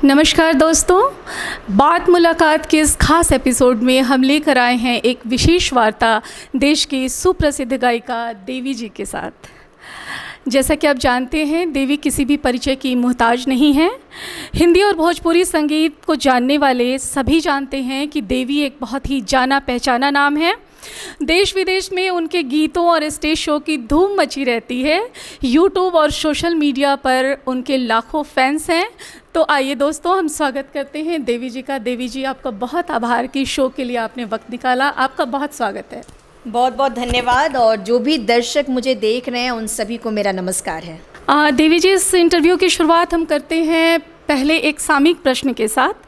नमस्कार दोस्तों, बात मुलाकात के इस खास एपिसोड में हम लेकर आए हैं एक विशेष वार्ता देश की सुप्रसिद्ध गायिका देवी जी के साथ। जैसा कि आप जानते हैं, देवी किसी भी परिचय की मोहताज नहीं है। हिंदी और भोजपुरी संगीत को जानने वाले सभी जानते हैं कि देवी एक बहुत ही जाना पहचाना नाम है। देश विदेश में उनके गीतों और स्टेज शो की धूम मची रहती है। यूट्यूब और सोशल मीडिया पर उनके लाखों फैंस हैं। तो आइए दोस्तों, हम स्वागत करते हैं देवी जी का। देवी जी, आपका बहुत आभार कि शो के लिए आपने वक्त निकाला। आपका बहुत स्वागत है। बहुत बहुत धन्यवाद। और जो भी दर्शक मुझे देख रहे हैं उन सभी को मेरा नमस्कार है। देवी जी, इस इंटरव्यू की शुरुआत हम करते हैं पहले एक सामयिक प्रश्न के साथ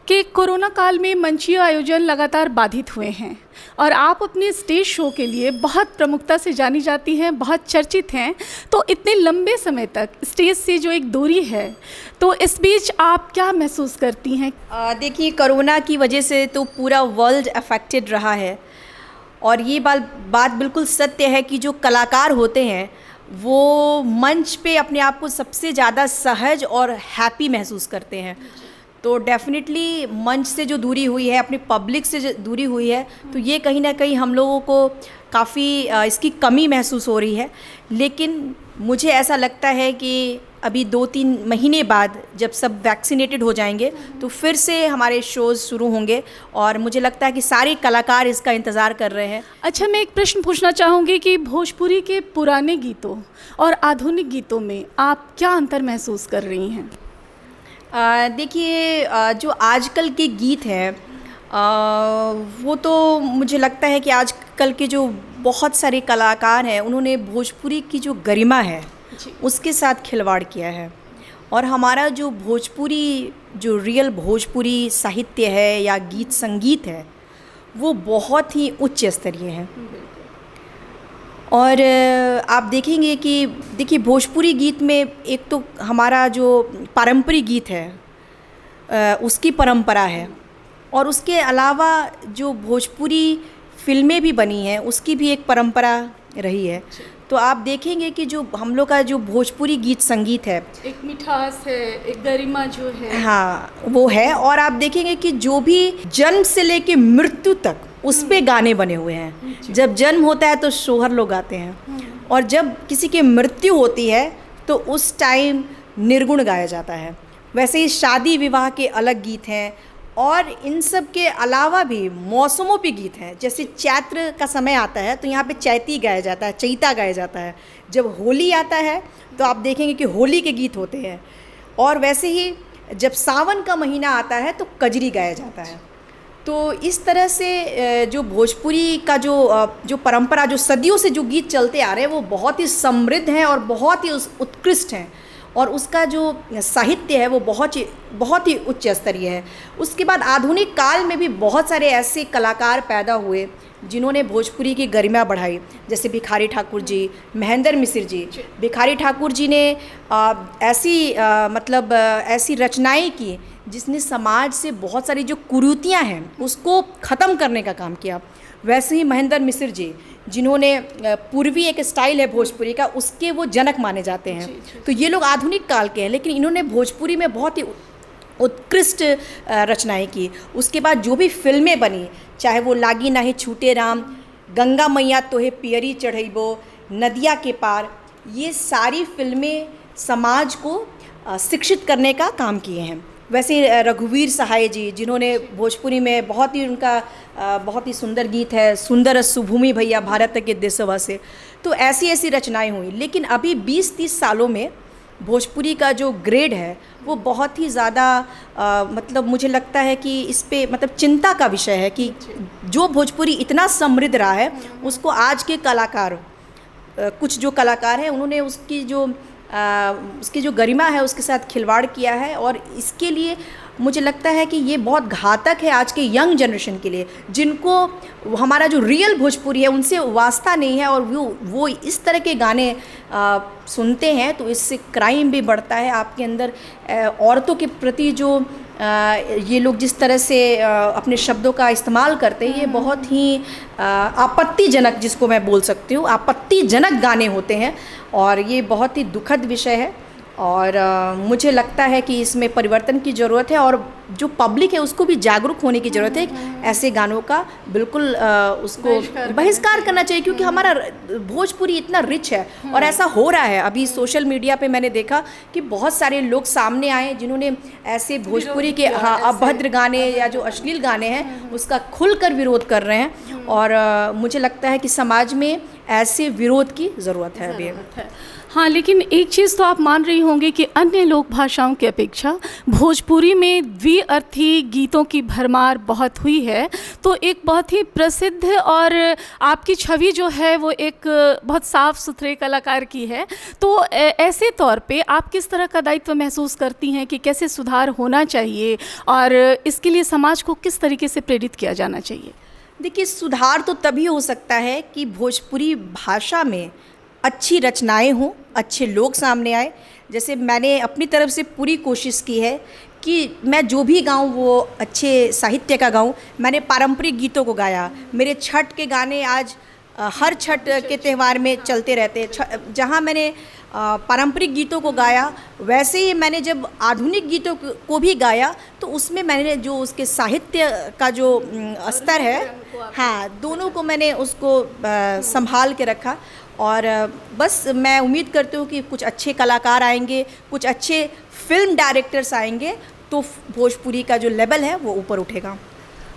कि कोरोना काल में मंचीय आयोजन लगातार बाधित हुए हैं और आप अपने स्टेज शो के लिए बहुत प्रमुखता से जानी जाती हैं, बहुत चर्चित हैं। तो इतने लंबे समय तक स्टेज से जो एक दूरी है, तो इस बीच आप क्या महसूस करती हैं? देखिए, कोरोना की वजह से तो पूरा वर्ल्ड अफेक्टेड रहा है और ये बात बिल्कुल सत्य है कि जो कलाकार होते हैं वो मंच पे अपने आप को सबसे ज़्यादा सहज और हैप्पी महसूस करते हैं। तो डेफिनेटली मंच से जो दूरी हुई है, अपनी पब्लिक से जो दूरी हुई है, तो ये कहीं ना कहीं हम लोगों को काफ़ी इसकी कमी महसूस हो रही है। लेकिन मुझे ऐसा लगता है कि अभी 2-3 महीने बाद जब सब वैक्सीनेटेड हो जाएंगे तो फिर से हमारे शोज़ शुरू होंगे और मुझे लगता है कि सारे कलाकार इसका इंतज़ार कर रहे हैं। अच्छा, मैं एक प्रश्न पूछना चाहूँगी कि भोजपुरी के पुराने गीतों और आधुनिक गीतों में आप क्या अंतर महसूस कर रही हैं? देखिए, जो आजकल के गीत हैं वो तो मुझे लगता है कि आजकल के जो बहुत सारे कलाकार हैं उन्होंने भोजपुरी की जो गरिमा है उसके साथ खिलवाड़ किया है। और हमारा जो भोजपुरी, जो रियल भोजपुरी साहित्य है या गीत संगीत है, वो बहुत ही उच्च स्तरीय है। और आप देखेंगे कि देखिए, भोजपुरी गीत में एक तो हमारा जो पारंपरिक गीत है उसकी परंपरा है, और उसके अलावा जो भोजपुरी फिल्में भी बनी हैं उसकी भी एक परंपरा रही है। तो आप देखेंगे कि जो हम लोग का जो भोजपुरी गीत संगीत है, एक मिठास है, एक गरिमा जो है, हाँ वो है। और आप देखेंगे कि जो भी जन्म से लेके मृत्यु तक उस पे गाने बने हुए हैं। जब जन्म होता है तो सोहर लोग गाते हैं, और जब किसी की मृत्यु होती है तो उस टाइम निर्गुण गाया जाता है। वैसे ही शादी विवाह के अलग गीत हैं, और इन सब के अलावा भी मौसमों पे गीत हैं। जैसे चैत्र का समय आता है तो यहाँ पे चैती गाया जाता है, चैता गाया जाता है। जब होली आता है तो आप देखेंगे कि होली के गीत होते हैं, और वैसे ही जब सावन का महीना आता है तो कजरी गाया जाता है। तो इस तरह से जो भोजपुरी का जो परंपरा, जो सदियों से जो गीत चलते आ रहे हैं, वो बहुत ही समृद्ध हैं और बहुत ही उत्कृष्ट हैं, और उसका जो साहित्य है वो बहुत ही उच्च स्तरीय है। उसके बाद आधुनिक काल में भी बहुत सारे ऐसे कलाकार पैदा हुए जिन्होंने भोजपुरी की गरिमा बढ़ाई, जैसे भिखारी ठाकुर जी, महेंद्र मिश्र जी। भिखारी ठाकुर जी ने ऐसी रचनाएं की जिसने समाज से बहुत सारी जो कुरीतियाँ हैं उसको ख़त्म करने का काम किया। वैसे ही महेंद्र मिश्र जी, जिन्होंने पूर्वी एक स्टाइल है भोजपुरी का, उसके वो जनक माने जाते हैं। तो ये लोग आधुनिक काल के हैं, लेकिन इन्होंने भोजपुरी में बहुत ही उत्कृष्ट रचनाएं की। उसके बाद जो भी फिल्में बनी, चाहे वो लागी नाही छूटे राम, गंगा मैया तोहे पियरी चढ़ैबो, नदिया के पार, ये सारी फिल्में समाज को शिक्षित करने का काम किए हैं। वैसे रघुवीर सहाय जी, जिन्होंने भोजपुरी में बहुत ही सुंदर गीत है, सुंदर सुभूमि भैया भारत के देशवा से। तो ऐसी ऐसी रचनाएं हुई। लेकिन अभी 20-30 सालों में भोजपुरी का जो ग्रेड है वो बहुत ही ज़्यादा मुझे लगता है कि इस पे चिंता का विषय है कि जो भोजपुरी इतना समृद्ध रहा है उसको आज के कलाकार, कुछ जो कलाकार हैं, उन्होंने उसकी जो गरिमा है उसके साथ खिलवाड़ किया है। और इसके लिए मुझे लगता है कि ये बहुत घातक है आज के यंग जनरेशन के लिए, जिनको हमारा जो रियल भोजपुरी है उनसे वास्ता नहीं है, और वो इस तरह के गाने सुनते हैं। तो इससे क्राइम भी बढ़ता है आपके अंदर। औरतों के प्रति जो ये लोग जिस तरह से अपने शब्दों का इस्तेमाल करते हैं, ये बहुत ही आपत्तिजनक, जिसको मैं बोल सकती हूँ, आपत्तिजनक गाने होते हैं, और ये बहुत ही दुखद विषय है। और मुझे लगता है कि इसमें परिवर्तन की ज़रूरत है और जो पब्लिक है उसको भी जागरूक होने की ज़रूरत है। ऐसे गानों का बिल्कुल उसको बहिष्कार करना चाहिए, क्योंकि हमारा भोजपुरी इतना रिच है और ऐसा हो रहा है। अभी सोशल मीडिया पे मैंने देखा कि बहुत सारे लोग सामने आए जिन्होंने ऐसे भोजपुरी के अभद्र गाने या जो अश्लील गाने हैं उसका खुलकर विरोध कर रहे हैं। और मुझे लगता है कि समाज में ऐसे विरोध की ज़रूरत है अभी। हाँ, लेकिन एक चीज़ तो आप मान रही होंगी कि अन्य लोक भाषाओं की अपेक्षा भोजपुरी में द्विअर्थी गीतों की भरमार बहुत हुई है। तो एक बहुत ही प्रसिद्ध और आपकी छवि जो है वो एक बहुत साफ सुथरे कलाकार की है। तो ऐसे तौर पे आप किस तरह का दायित्व महसूस करती हैं कि कैसे सुधार होना चाहिए और इसके लिए समाज को किस तरीके से प्रेरित किया जाना चाहिए? देखिए, सुधार तो तभी हो सकता है कि भोजपुरी भाषा में अच्छी रचनाएं हों, अच्छे लोग सामने आए। जैसे मैंने अपनी तरफ से पूरी कोशिश की है कि मैं जो भी गाऊं वो अच्छे साहित्य का गाऊं। मैंने पारंपरिक गीतों को गाया। मेरे छठ के गाने आज हर छठ के त्यौहार में चलते रहते हैं। जहां मैंने पारंपरिक गीतों को गाया, वैसे ही मैंने जब आधुनिक गीतों को भी गाया तो उसमें मैंने जो उसके साहित्य का जो स्तर है, हाँ, दोनों को मैंने उसको संभाल के रखा। और बस मैं उम्मीद करती हूँ कि कुछ अच्छे कलाकार आएंगे, कुछ अच्छे फिल्म डायरेक्टर्स आएंगे तो भोजपुरी का जो लेवल है वो ऊपर उठेगा।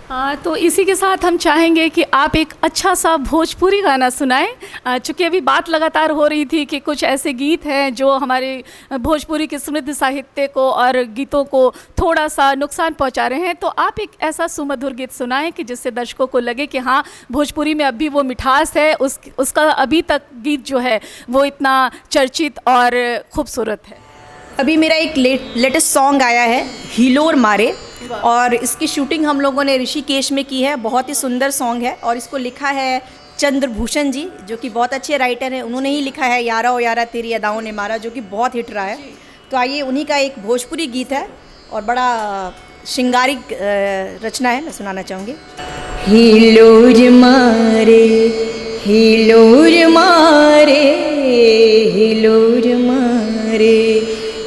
हाँ, तो इसी के साथ हम चाहेंगे कि आप एक अच्छा सा भोजपुरी गाना सुनाएं। चूँकि अभी बात लगातार हो रही थी कि कुछ ऐसे गीत हैं जो हमारे भोजपुरी के समृद्ध साहित्य को और गीतों को थोड़ा सा नुकसान पहुंचा रहे हैं। तो आप एक ऐसा सुमधुर गीत सुनाएं कि जिससे दर्शकों को लगे कि हाँ, भोजपुरी में अभी वो मिठास है, उसका अभी तक गीत जो है वो इतना चर्चित और खूबसूरत है। अभी मेरा एक लेटेस्ट सॉन्ग आया है, हिलोर मारे, और इसकी शूटिंग हम लोगों ने ऋषिकेश में की है। बहुत ही सुंदर सॉन्ग है और इसको लिखा है चंद्रभूषण जी, जो कि बहुत अच्छे राइटर हैं। उन्होंने ही लिखा है यारा ओ यारा तेरी अदाओं ने मारा, जो कि बहुत हिट रहा है। तो आइए, उन्हीं का एक भोजपुरी गीत है और बड़ा श्रृंगारिक रचना है, मैं सुनाना चाहूँगी। हिलोर मारे, हिलोर मारे, हिलोर मारे,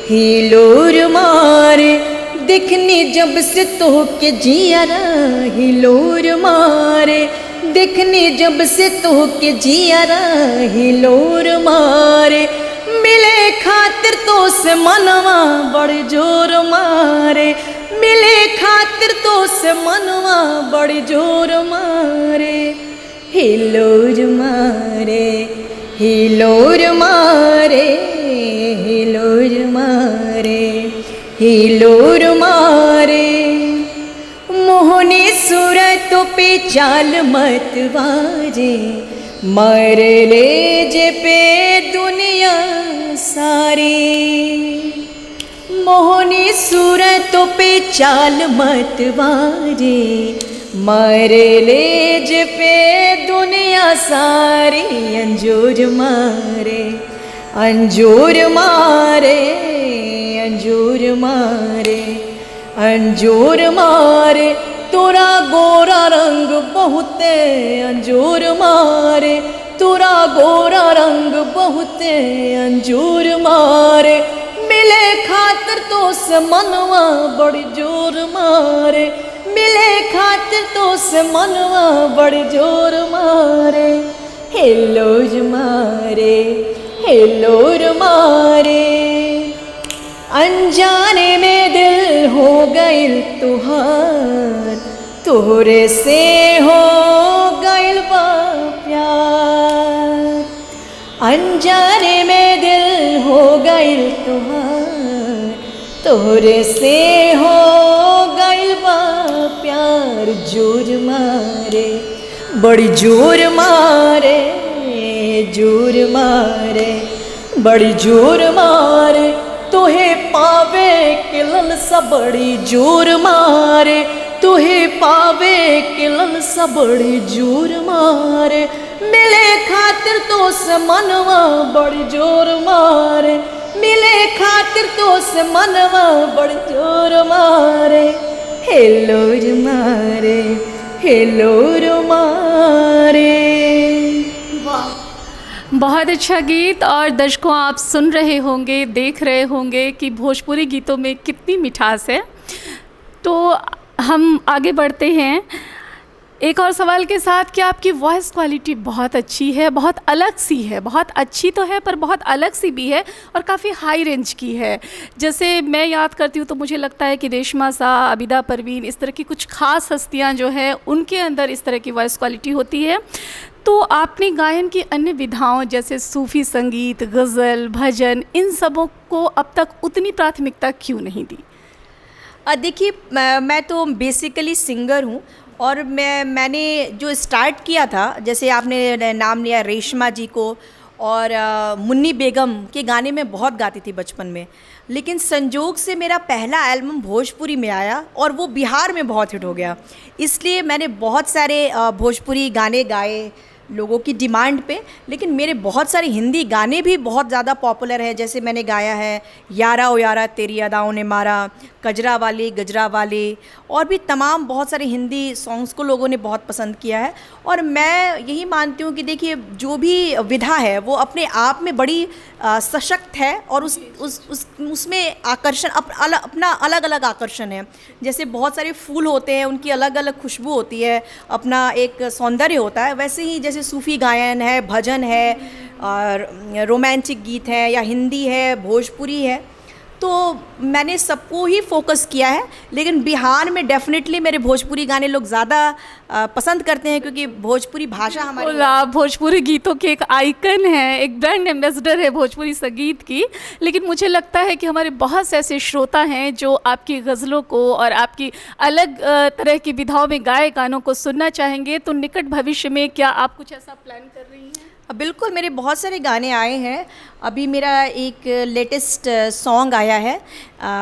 हिलोर मारे, दिखने जब से तो के जियारा हिलोर मारे, दिखने जब से तो के जियारा हिलोर मारे, मिले खातिर तो से मनवा बड़ी जोर मारे, मिले खातिर तो से मनवा बड़ी जोर मारे, हिलोर मारे, हिलोर मारे, हिलोर मारे, हिलोर मारे, मोहनी सूरतों पे चाल मत वाजे, मर ले जे पे दुनिया सारी, मोहनी सूरतों पे चाल मत वाजे, मर ले जे पे दुनिया सारी, अंजूर मारे, अंजूर मारे, अंजूर मारे, अंजूर मारे, तोरा गोरा रंग बहुते अंजूर मारे, तोरा गोरा रंग बहुते अंजूर मारे, मिले खातिर तो से मनवा बड़ी जोर मारे, मिले खातिर तो से मनवा बड़ी जोर मारे, हिलोर मारे, हिलोर मारे, अनजाने में दिल हो गइल तुहार, तोहरे से हो गइल बा प्यार, अनजाने में दिल हो गइल तुहार, तोहरे से हो गइल बा प्यार, जोर मारे, बड़ी जोर मारे, जोर मारे, बड़ी जोर मारे, तोहे पावे के ललसा बड़ी जोर मारे, तोहे पावे के ललसा बड़ी जोर मारे, मिले खातिर तो से मनवा बड़ी जोर मारे, मिले खातिर तो से मनवा बड़ी जोर मारे, हिलोर मारे, हिलोर मारे। बहुत अच्छा गीत। और दर्शकों, आप सुन रहे होंगे, देख रहे होंगे कि भोजपुरी गीतों में कितनी मिठास है। तो हम आगे बढ़ते हैं एक और सवाल के साथ कि आपकी वॉइस क्वालिटी बहुत अच्छी है, बहुत अलग सी है, बहुत अच्छी तो है पर बहुत अलग सी भी है और काफ़ी हाई रेंज की है। जैसे मैं याद करती हूँ तो मुझे लगता है कि रेशमा सा, आबिदा परवीन, इस तरह की कुछ खास हस्तियाँ जो हैं उनके अंदर इस तरह की वॉइस क्वालिटी होती है। तो आपने गायन की अन्य विधाओं जैसे सूफ़ी संगीत, गज़ल, भजन, इन सबों को अब तक उतनी प्राथमिकता क्यों नहीं दी? देखिए, मैं तो बेसिकली सिंगर हूँ और मैंने जो स्टार्ट किया था, जैसे आपने नाम लिया रेशमा जी को, और मुन्नी बेगम के गाने में बहुत गाती थी बचपन में। लेकिन संजोग से मेरा पहला एल्बम भोजपुरी में आया और वो बिहार में बहुत हिट हो गया। इसलिए मैंने बहुत सारे भोजपुरी गाने गाए लोगों की डिमांड पे। लेकिन मेरे बहुत सारे हिंदी गाने भी बहुत ज़्यादा पॉपुलर हैं। जैसे मैंने गाया है यारा ओ यारा तेरी अदाओं ने मारा, कजरा वाली, गजरा वाली, और भी तमाम बहुत सारे हिंदी सॉन्ग्स को लोगों ने बहुत पसंद किया है। और मैं यही मानती हूँ कि देखिए, जो भी विधा है वो अपने आप में बड़ी सशक्त है और उसमें आकर्षण अपना अलग अलग आकर्षण है। जैसे बहुत सारे फूल होते हैं, उनकी अलग अलग खुशबू होती है, अपना एक सौंदर्य होता है। वैसे ही जैसे सूफ़ी गायन है, भजन है, और रोमांटिक गीत है, या हिंदी है, भोजपुरी है, तो मैंने सबको ही फोकस किया है। लेकिन बिहार में डेफिनेटली मेरे भोजपुरी गाने लोग ज़्यादा पसंद करते हैं, क्योंकि भोजपुरी भाषा हमारी, आप भोजपुरी गीतों के एक आइकन हैं, एक ब्रांड एम्बेसडर है भोजपुरी संगीत की। लेकिन मुझे लगता है कि हमारे बहुत से ऐसे श्रोता हैं जो आपकी गज़लों को और आपकी अलग तरह की विधाओं में गाए गानों को सुनना चाहेंगे। तो निकट भविष्य में क्या आप कुछ ऐसा प्लान कर रही हैं? बिल्कुल, मेरे बहुत सारे गाने आए हैं। अभी मेरा एक लेटेस्ट सॉन्ग आया है,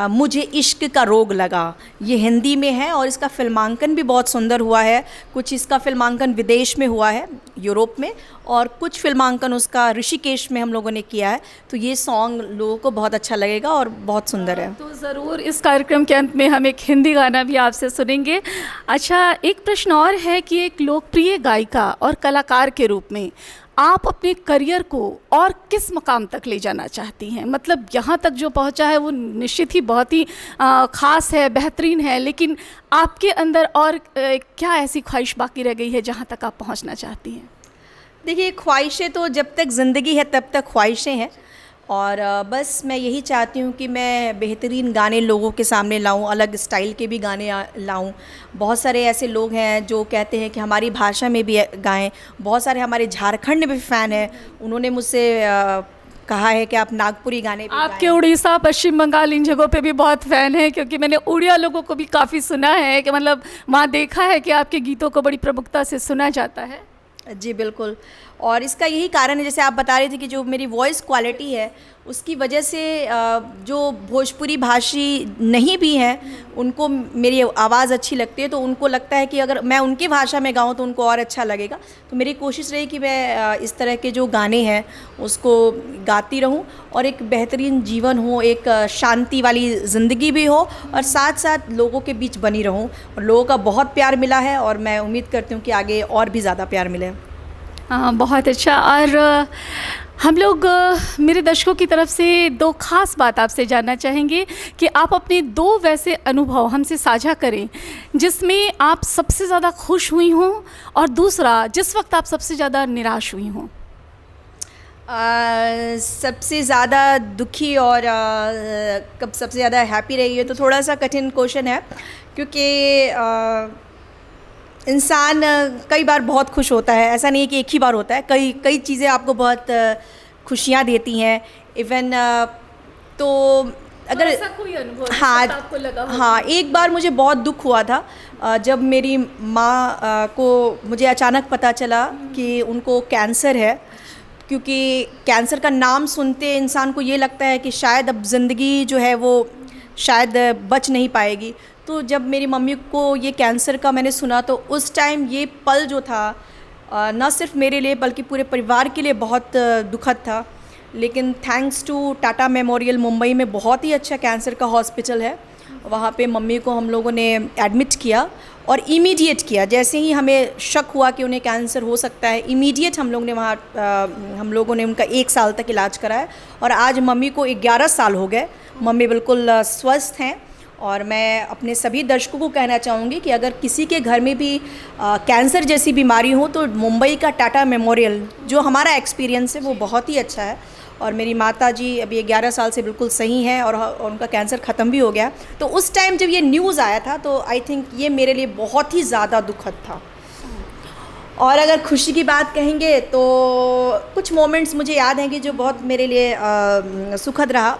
मुझे इश्क का रोग लगा। ये हिंदी में है और इसका फिल्मांकन भी बहुत सुंदर हुआ है। कुछ इसका फिल्मांकन विदेश में हुआ है, यूरोप में, और कुछ फिल्मांकन उसका ऋषिकेश में हम लोगों ने किया है। तो ये सॉन्ग लोगों को बहुत अच्छा लगेगा और बहुत सुंदर है। तो ज़रूर इस कार्यक्रम के अंत में हम एक हिंदी गाना भी आपसे सुनेंगे। अच्छा, एक प्रश्न और है कि एक लोकप्रिय गायिका और कलाकार के रूप में आप अपने करियर को और किस मकाम तक ले जाना चाहती हैं? मतलब यहाँ तक जो पहुँचा है वो निश्चित ही बहुत ही ख़ास है, बेहतरीन है, लेकिन आपके अंदर और क्या ऐसी ख्वाहिश बाकी रह गई है जहाँ तक आप पहुँचना चाहती हैं? देखिए, ख्वाहिशें तो जब तक ज़िंदगी है तब तक ख्वाहिशें हैं। और बस मैं यही चाहती हूँ कि मैं बेहतरीन गाने लोगों के सामने लाऊं, अलग स्टाइल के भी गाने लाऊं। बहुत सारे ऐसे लोग हैं जो कहते हैं कि हमारी भाषा में भी गाएं। बहुत सारे हमारे झारखंड में भी फ़ैन हैं, उन्होंने मुझसे कहा है कि आप नागपुरी गाने भी आपके उड़ीसा, पश्चिम बंगाल, इन जगहों पे भी बहुत फ़ैन है, क्योंकि मैंने उड़िया लोगों को भी काफ़ी सुना है कि मतलब वहाँ देखा है कि आपके गीतों को बड़ी प्रमुखता से सुना जाता है। जी बिल्कुल, और इसका यही कारण है, जैसे आप बता रहे थे कि जो मेरी वॉइस क्वालिटी है उसकी वजह से जो भोजपुरी भाषी नहीं भी हैं उनको मेरी आवाज़ अच्छी लगती है, तो उनको लगता है कि अगर मैं उनकी भाषा में गाऊं तो उनको और अच्छा लगेगा। तो मेरी कोशिश रही कि मैं इस तरह के जो गाने हैं उसको गाती रहूं और एक बेहतरीन जीवन हो, एक शांति वाली ज़िंदगी भी हो, और साथ साथ लोगों के बीच बनी रहूं। और लोगों का बहुत प्यार मिला है और मैं उम्मीद करती हूँ कि आगे और भी ज़्यादा प्यार मिले। हाँ, बहुत अच्छा। और हम लोग मेरे दर्शकों की तरफ से दो ख़ास बात आपसे जानना चाहेंगे कि आप अपने दो वैसे अनुभव हमसे साझा करें जिसमें आप सबसे ज़्यादा खुश हुई हों, और दूसरा जिस वक्त आप सबसे ज़्यादा निराश हुई हों। सबसे ज़्यादा दुखी और कब सबसे ज़्यादा हैप्पी रही है, तो थोड़ा सा कठिन क्वेश्चन है, क्योंकि इंसान कई बार बहुत खुश होता है। ऐसा नहीं है कि एक ही बार होता है, कई चीज़ें आपको बहुत खुशियाँ देती हैं। इवन तो अगर ऐसा कोई अनुभव हाँ आपको लगा हो? हाँ, एक बार मुझे बहुत दुख हुआ था जब मेरी माँ को मुझे अचानक पता चला कि उनको कैंसर है। क्योंकि कैंसर का नाम सुनते इंसान को ये लगता है कि शायद अब ज़िंदगी जो है वो शायद बच नहीं पाएगी। तो जब मेरी मम्मी को ये कैंसर का मैंने सुना तो उस टाइम ये पल जो था न सिर्फ मेरे लिए बल्कि पूरे परिवार के लिए बहुत दुखद था। लेकिन thanks to Tata memorial Mumbai में बहुत ही अच्छा कैंसर का हॉस्पिटल है, वहाँ पे मम्मी को हम लोगों ने एडमिट किया और इमीडिएट किया। जैसे ही हमें शक हुआ कि उन्हें कैंसर हो सकता है, इमीडिएट हम लोगों ने उनका 1 साल तक इलाज कराया और आज मम्मी को 11 साल हो गए। मम्मी बिल्कुल स्वस्थ हैं। और मैं अपने सभी दर्शकों को कहना चाहूँगी कि अगर किसी के घर में भी कैंसर जैसी बीमारी हो तो मुंबई का टाटा मेमोरियल जो हमारा एक्सपीरियंस है वो बहुत ही अच्छा है। और मेरी माता जी अभी 11 साल से बिल्कुल सही हैं और उनका कैंसर ख़त्म भी हो गया। तो उस टाइम जब ये न्यूज़ आया था तो आई थिंक ये मेरे लिए बहुत ही ज़्यादा दुखद था। और अगर खुशी की बात कहेंगे तो कुछ मोमेंट्स मुझे याद हैं कि जो बहुत मेरे लिए सुखद रहा।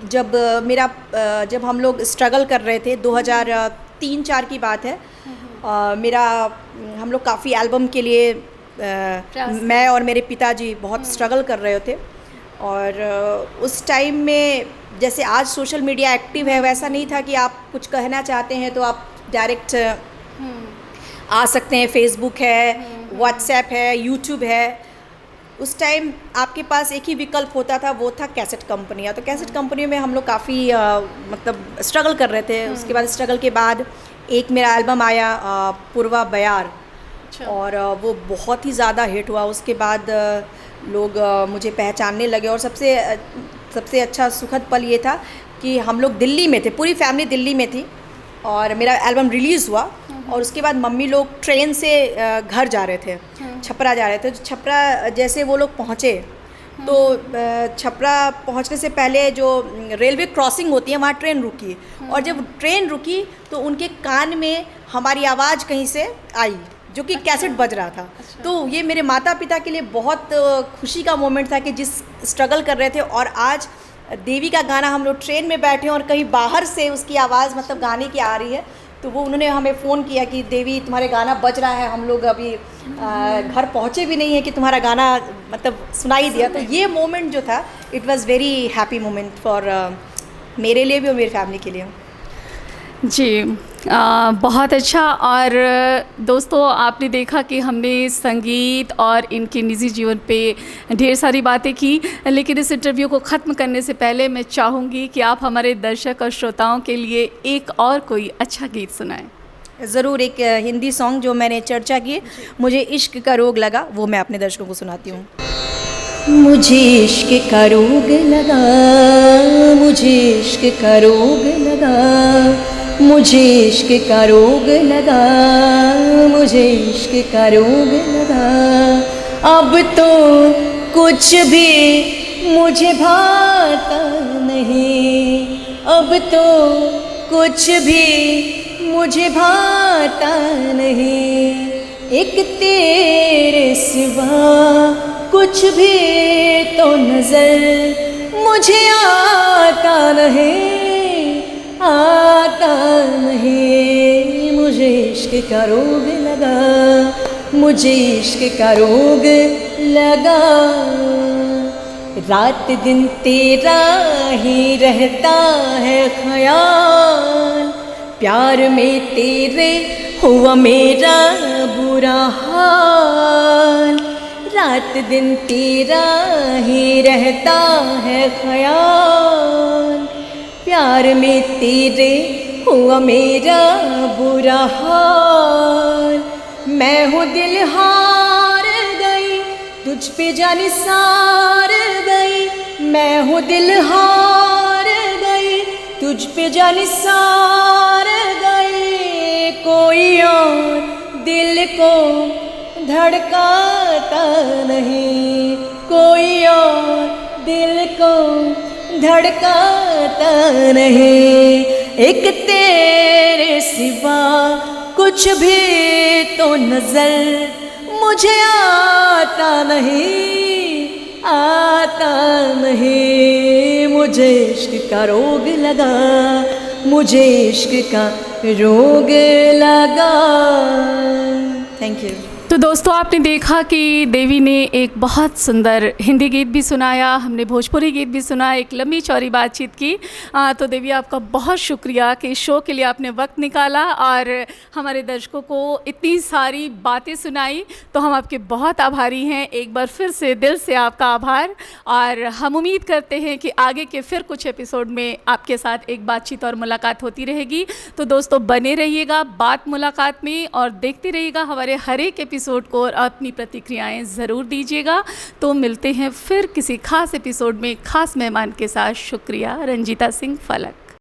जब हम लोग स्ट्रगल कर रहे थे 2003-4 की बात है। हम लोग काफ़ी एल्बम के लिए मैं और मेरे पिताजी बहुत स्ट्रगल कर रहे थे। और उस टाइम में जैसे आज सोशल मीडिया एक्टिव है वैसा नहीं था कि आप कुछ कहना चाहते हैं तो आप डायरेक्ट आ सकते हैं। फेसबुक है, व्हाट्सएप है, यूट्यूब है। उस टाइम आपके पास एक ही विकल्प होता था, वो था कैसेट कंपनियाँ। तो कैसेट कंपनी में हम लोग काफ़ी मतलब स्ट्रगल कर रहे थे। उसके बाद स्ट्रगल के बाद एक मेरा एल्बम आया पूर्वा बयार और वो बहुत ही ज़्यादा हिट हुआ। उसके बाद लोग मुझे पहचानने लगे और सबसे अच्छा सुखद पल ये था कि हम लोग दिल्ली में थे, पूरी फैमिली दिल्ली में थी और मेरा एल्बम रिलीज़ हुआ। और उसके बाद मम्मी लोग ट्रेन से घर जा रहे थे, छपरा जा रहे थे। छपरा जैसे वो लोग पहुँचे तो छपरा पहुँचने से पहले जो रेलवे क्रॉसिंग होती है वहाँ ट्रेन रुकी और जब ट्रेन रुकी तो उनके कान में हमारी आवाज़ कहीं से आई जो कि कैसेट बज रहा था। तो ये मेरे माता पिता के लिए बहुत खुशी का मोमेंट था कि जिस स्ट्रगल कर रहे थे और आज देवी का गाना हम लोग ट्रेन में बैठे हैं और कहीं बाहर से उसकी आवाज़ मतलब गाने की आ रही है। तो वो उन्होंने हमें फ़ोन किया कि देवी तुम्हारे गाना बज रहा है, हम लोग अभी घर पहुँचे भी नहीं है कि तुम्हारा गाना मतलब सुनाई दिया। तो ये मोमेंट जो था it was very happy moment for मेरे लिए भी और मेरी फैमिली के लिए। जी बहुत अच्छा। और दोस्तों आपने देखा कि हमने संगीत और इनके निजी जीवन पे ढेर सारी बातें की, लेकिन इस इंटरव्यू को ख़त्म करने से पहले मैं चाहूँगी कि आप हमारे दर्शक और श्रोताओं के लिए एक और कोई अच्छा गीत सुनाएं। ज़रूर। एक हिंदी सॉन्ग जो मैंने चर्चा की, मुझे इश्क का रोग लगा, वो मैं अपने दर्शकों को सुनाती हूँ। मुझे इश्क का रोग लगा, मुझे इश्क का रोग लगा, मुझे इश्क का रोग लगा, मुझे इश्क का रोग लगा। अब तो कुछ भी मुझे भाता नहीं, अब तो कुछ भी मुझे भाता नहीं। एक तेरे सिवा कुछ भी तो नजर मुझे आता नहीं, आता नहीं। मुझे इश्क का रोग लगा, मुझे इश्क का रोग लगा। रात दिन तेरा ही रहता है ख्याल, प्यार में तेरे हुआ मेरा बुरा हाल। रात दिन तेरा ही रहता है ख्याल, प्यार में तेरे हुआ मेरा बुरा हाल। मैं हूँ दिल हार गई, तुझ पे जान सार गई। मैं हूँ दिल हार गई, तुझ पे जान सार गई। कोई और दिल को धड़काता नहीं, कोई और दिल को धड़काता नहीं। एक तेरे सिवा कुछ भी तो नजर मुझे आता नहीं, आता नहीं। मुझे इश्क का रोग लगा, मुझे इश्क का रोग लगा। Thank you. तो दोस्तों आपने देखा कि देवी ने एक बहुत सुंदर हिंदी गीत भी सुनाया, हमने भोजपुरी गीत भी सुना, एक लंबी चौड़ी बातचीत की। तो देवी आपका बहुत शुक्रिया कि इस शो के लिए आपने वक्त निकाला और हमारे दर्शकों को इतनी सारी बातें सुनाई। तो हम आपके बहुत आभारी हैं, एक बार फिर से दिल से आपका आभार। और हम उम्मीद करते हैं कि आगे के फिर कुछ एपिसोड में आपके साथ एक बातचीत और मुलाकात होती रहेगी। तो दोस्तों बने रहिएगा बात मुलाकात में और देखते रहिएगा हमारे हर एक एपिसोड को और अपनी प्रतिक्रियाएं ज़रूर दीजिएगा। तो मिलते हैं फिर किसी खास एपिसोड में खास मेहमान के साथ। शुक्रिया। रंजीता सिंह फलक।